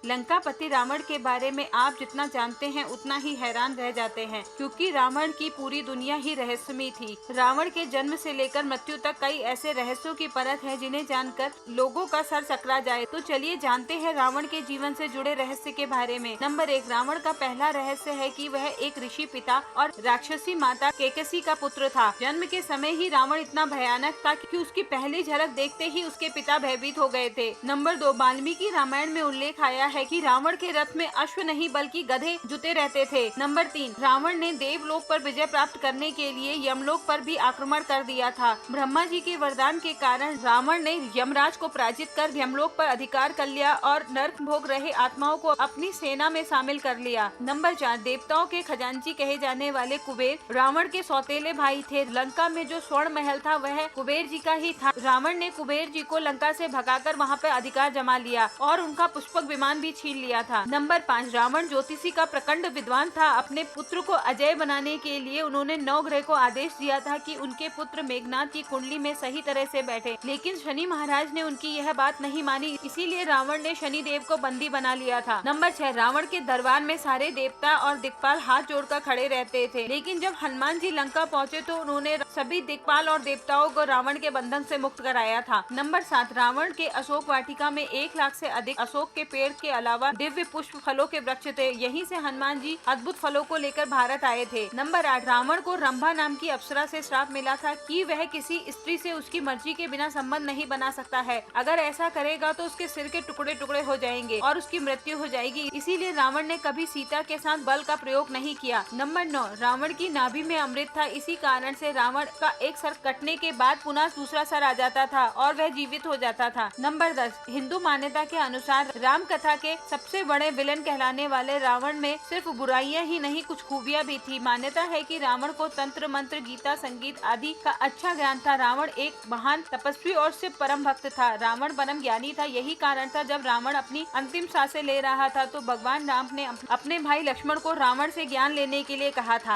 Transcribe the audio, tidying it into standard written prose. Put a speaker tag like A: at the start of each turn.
A: लंकापति रावण के बारे में आप जितना जानते हैं उतना ही हैरान रह जाते हैं, क्योंकि रावण की पूरी दुनिया ही रहस्यमय थी। रावण के जन्म से लेकर मृत्यु तक कई ऐसे रहस्यों की परत है जिन्हें जानकर लोगों का सर चकरा जाए। तो चलिए जानते हैं रावण के जीवन से जुड़े रहस्य के बारे में। नंबर 1, रावण का पहला रहस्य है कि वह एक ऋषि पिता और राक्षसी माता केकसी का पुत्र था। जन्म के समय ही रावण इतना भयानक था कि उसकी पहली झलक देखते ही उसके पिता भयभीत हो गए थे। नंबर 2, वाल्मीकि रामायण में उल्लेख आया है कि रावण के रथ में अश्व नहीं बल्कि गधे जुते रहते थे। नंबर 3, रावण ने देवलोक पर विजय प्राप्त करने के लिए यमलोक पर भी आक्रमण कर दिया था। ब्रह्मा जी के वरदान के कारण रावण ने यमराज को पराजित कर यमलोक पर अधिकार कर लिया और नर्क भोग रहे आत्माओं को अपनी सेना में शामिल कर लिया। नंबर 4, देवताओं के खजांची कहे जाने वाले कुबेर रावण के सौतेले भाई थे। लंका में जो स्वर्ण महल था वह कुबेर जी का ही था। रावण ने कुबेर जी को लंका से भगाकर वहां पर अधिकार जमा लिया और उनका पुष्पक विमान भी छीन लिया था। नंबर 5, रावण ज्योतिषी का प्रचंड विद्वान था। अपने पुत्र को अजय बनाने के लिए उन्होंने नवग्रह को आदेश दिया था कि उनके पुत्र मेघनाथ की कुंडली में सही तरह से बैठे, लेकिन शनि महाराज ने उनकी यह बात नहीं मानी, इसीलिए रावण ने शनि देव को बंदी बना लिया था। नंबर 6, रावण के दरबार में सारे देवता और दिक्पाल हाथ जोड़कर खड़े रहते थे, लेकिन जब हनुमान जी लंका पहुँचे तो उन्होंने सभी दिक्पाल और देवताओं को रावण के बंधन से मुक्त कराया था। नंबर 7, रावण के अशोक वाटिका में 1 लाख से अधिक अशोक के पेड़ के अलावा दिव्य पुष्प फलों के वृक्ष थे। यहीं से हनुमान जी अद्भुत फलों को लेकर भारत आए थे। नंबर 8, रावण को रंभा नाम की अप्सरा से श्राप मिला था कि वह किसी स्त्री से उसकी मर्जी के बिना संबंध नहीं बना सकता है। अगर ऐसा करेगा तो उसके सिर के टुकड़े टुकड़े हो जाएंगे और उसकी मृत्यु हो जाएगी। इसीलिए रावण ने कभी सीता के साथ बल का प्रयोग नहीं किया। नंबर 9, रावण की नाभि में अमृत था, इसी कारण से रावण का एक सर कटने के बाद पुनः दूसरा सर आ जाता था और वह जीवित हो जाता था। नंबर 10, हिंदू मान्यता के अनुसार राम कथा के सबसे बड़े विलन कहलाने वाले रावण में सिर्फ बुराइयां ही नहीं कुछ खूबियां भी थी। मान्यता है कि रावण को तंत्र मंत्र गीता संगीत आदि का अच्छा ज्ञान था। रावण एक महान तपस्वी और शिव परम भक्त था। रावण परम ज्ञानी था। यही कारण था जब रावण अपनी अंतिम सांसें ले रहा था तो भगवान राम ने अपने भाई लक्ष्मण को रावण से ज्ञान लेने के लिए कहा था।